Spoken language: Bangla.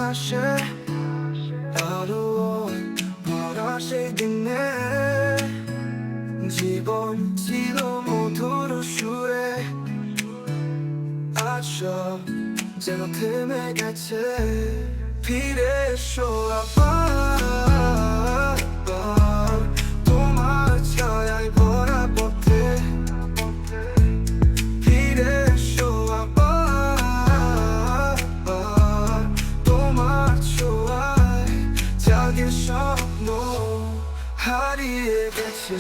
আসে আরো ভরা সেই দিনে জীবন ছিল মধুর সুরে, আজ সব যেন থেমে গেছে। ফিরে এসো আবার, তোমার ছায়ায় ভরা পথে। ফিরে এসো আবার, তোমার ছোঁয়ায় জাগে স্বপ্ন হারিয়ে গেছে।